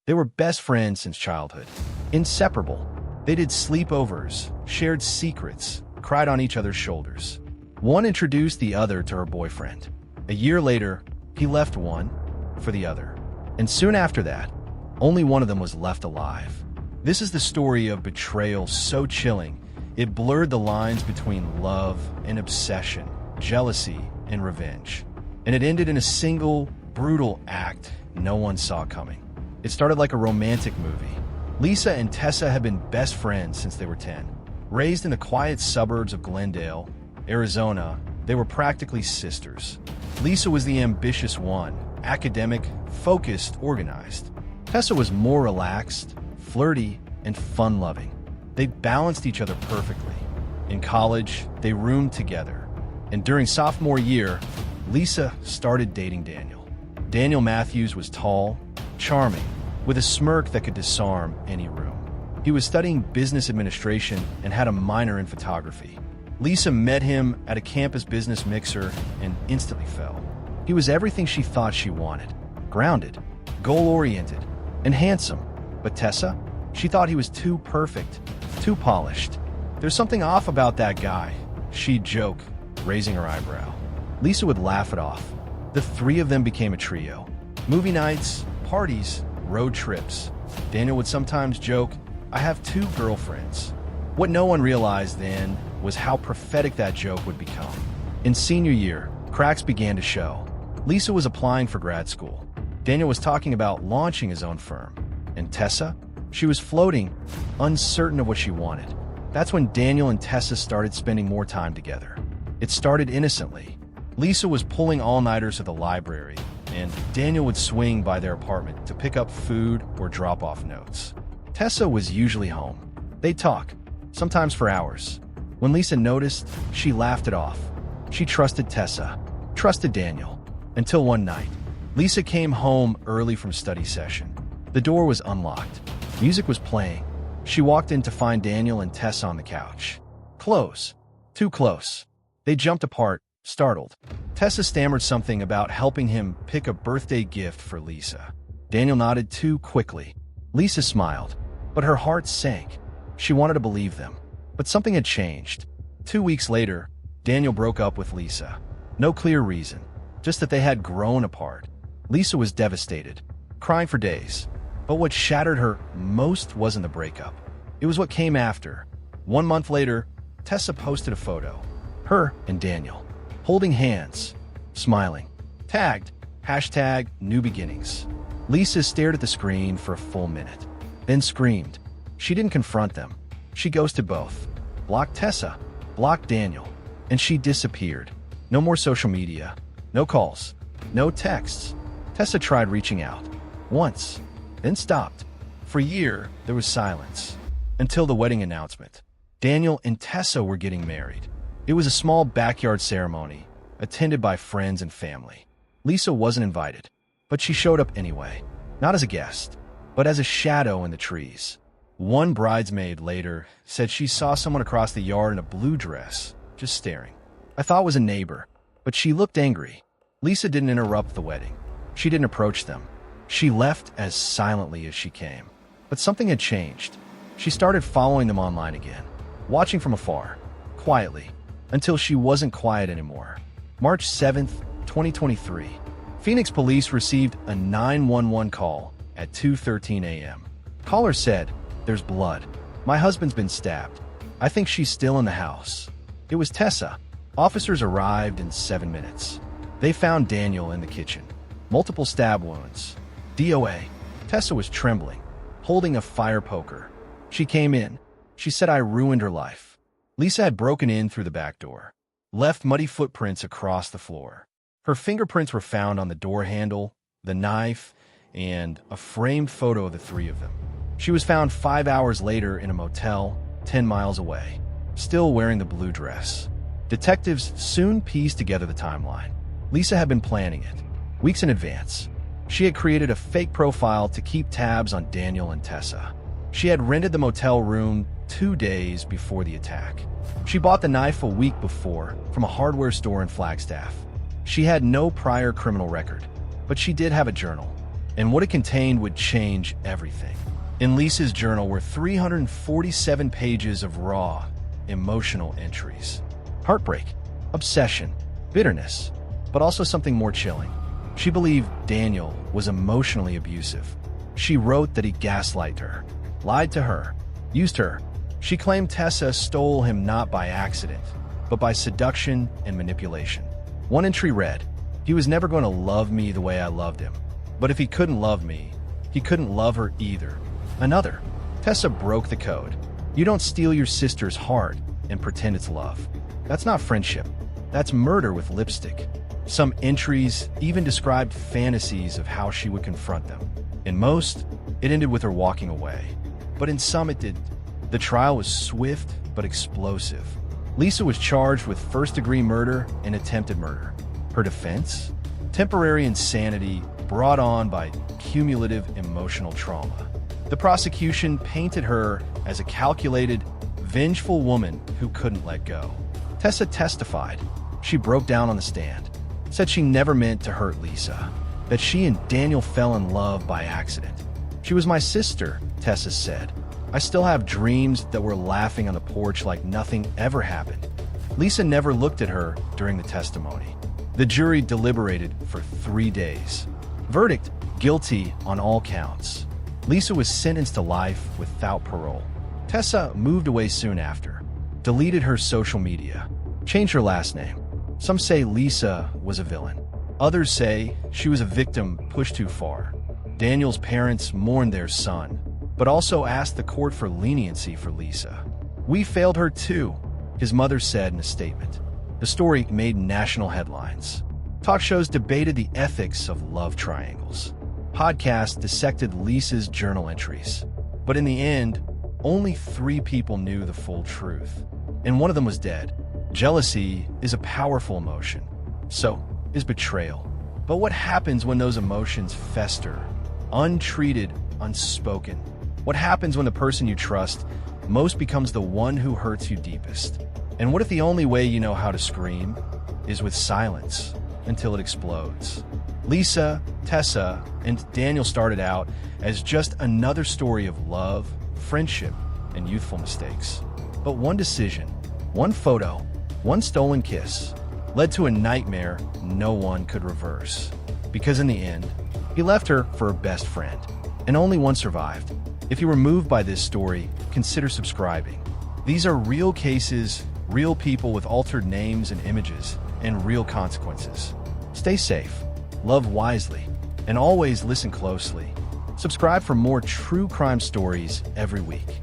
They were best friends since childhood. Inseparable. They did sleepovers, shared secrets, cried on each other's shoulders. One introduced the other to her boyfriend. A year later, he left one for the other. And soon after that, only one of them was left alive. This is the story of betrayal so chilling, it blurred the lines between love and obsession, jealousy and revenge. And it ended in a single, brutal act no one saw coming. It started like a romantic movie. Lisa and Tessa had been best friends since they were 10. Raised in the quiet suburbs of Glendale, Arizona, they were practically sisters. Lisa was the ambitious one, academic, focused, organized. Tessa was more relaxed, flirty, and fun-loving. They balanced each other perfectly. In college, they roomed together. And during sophomore year, Lisa started dating Daniel. Daniel Matthews was tall, charming, with a smirk that could disarm any room. He was studying business administration and had a minor in photography. Lisa met him at a campus business mixer and instantly fell. He was everything she thought she wanted. Grounded, goal-oriented, and handsome. But Tessa? She thought he was too perfect, too polished. There's something off about that guy, she'd joke, raising her eyebrow. Lisa would laugh it off. The three of them became a trio. Movie nights, parties, road trips. Daniel would sometimes joke, "I have two girlfriends." What no one realized then was how prophetic that joke would become. In senior year, cracks began to show. Lisa was applying for grad school. Daniel was talking about launching his own firm. And Tessa? She was floating, uncertain of what she wanted. That's when Daniel and Tessa started spending more time together. It started innocently. Lisa was pulling all-nighters at the library, and Daniel would swing by their apartment to pick up food or drop off notes. Tessa was usually home. They'd talk, sometimes for hours. When Lisa noticed, she laughed it off. She trusted Tessa, trusted Daniel. Until one night, Lisa came home early from study session. The door was unlocked. Music was playing. She walked in to find Daniel and Tessa on the couch. Close. Too close. They jumped apart, startled. Tessa stammered something about helping him pick a birthday gift for Lisa. Daniel nodded too quickly. Lisa smiled, but her heart sank. She wanted to believe them. But something had changed. 2 weeks later, Daniel broke up with Lisa. No clear reason, just that they had grown apart. Lisa was devastated, crying for days. But what shattered her most wasn't the breakup. It was what came after. 1 month later, Tessa posted a photo. Her and Daniel, holding hands, smiling. Tagged, #NewBeginnings. Lisa stared at the screen for a full minute, then screamed. She didn't confront them. She ghosted both. Blocked Tessa, blocked Daniel, and she disappeared. No more social media, no calls, no texts. Tessa tried reaching out. Once, then stopped. For a year, there was silence. Until the wedding announcement. Daniel and Tessa were getting married. It was a small backyard ceremony, attended by friends and family. Lisa wasn't invited, but she showed up anyway. Not as a guest, but as a shadow in the trees. One bridesmaid later said she saw someone across the yard in a blue dress, just staring. I thought it was a neighbor, but she looked angry. Lisa didn't interrupt the wedding. She didn't approach them. She left as silently as she came. But something had changed. She started following them online again, watching from afar, quietly, until she wasn't quiet anymore. March 7th, 2023. Phoenix police received a 911 call at 2:13 a.m. Caller said, "There's blood. My husband's been stabbed. I think she's still in the house." It was Tessa. Officers arrived in 7 minutes. They found Daniel in the kitchen. Multiple stab wounds. DOA. Tessa was trembling, holding a fire poker. She came in. She said, "I ruined her life." Lisa had broken in through the back door, left muddy footprints across the floor. Her fingerprints were found on the door handle, the knife, and a framed photo of the three of them. She was found 5 hours later in a motel 10 miles away, still wearing the blue dress. Detectives soon pieced together the timeline. Lisa had been planning it, weeks in advance. She had created a fake profile to keep tabs on Daniel and Tessa. She had rented the motel room 2 days before the attack. She bought the knife a week before from a hardware store in Flagstaff. She had no prior criminal record, but she did have a journal. and what it contained would change everything. In Lisa's journal were 347 pages of raw, emotional entries. Heartbreak, obsession, bitterness, but also something more chilling. She believed Daniel was emotionally abusive. She wrote that he gaslighted her, lied to her, used her. She claimed Tessa stole him not by accident, but by seduction and manipulation. One entry read, "He was never going to love me the way I loved him. But if he couldn't love me, he couldn't love her either." Another, "Tessa broke the code. You don't steal your sister's heart and pretend it's love. That's not friendship. That's murder with lipstick." Some entries even described fantasies of how she would confront them. In most, it ended with her walking away. But in some it did. The trial was swift but explosive. Lisa was charged with first-degree murder and attempted murder. Her defense? Temporary insanity brought on by cumulative emotional trauma. The prosecution painted her as a calculated, vengeful woman who couldn't let go. Tessa testified. She broke down on the stand, said she never meant to hurt Lisa, that she and Daniel fell in love by accident. "She was my sister," Tessa said. "I still have dreams that we're laughing on the porch like nothing ever happened." Lisa never looked at her during the testimony. The jury deliberated for 3 days. Verdict: guilty on all counts. Lisa was sentenced to life without parole. Tessa moved away soon after, deleted her social media, changed her last name. Some say Lisa was a villain. Others say she was a victim pushed too far. Daniel's parents mourned their son, but also asked the court for leniency for Lisa. "We failed her too," his mother said in a statement. The story made national headlines. Talk shows debated the ethics of love triangles. Podcasts dissected Lisa's journal entries. But in the end, only 3 people knew the full truth, and one of them was dead. Jealousy is a powerful emotion. So is betrayal. But what happens when those emotions fester, untreated, unspoken? What happens when the person you trust most becomes the one who hurts you deepest? And what if the only way you know how to scream is with silence until it explodes? Lisa, Tessa, and Daniel started out as just another story of love, friendship, and youthful mistakes. But one decision, one photo, one stolen kiss led to a nightmare no one could reverse. Because in the end, he left her for her best friend, and only one survived. If you were moved by this story, consider subscribing. These are real cases, real people with altered names and images, and real consequences. Stay safe, love wisely, and always listen closely. Subscribe for more true crime stories every week.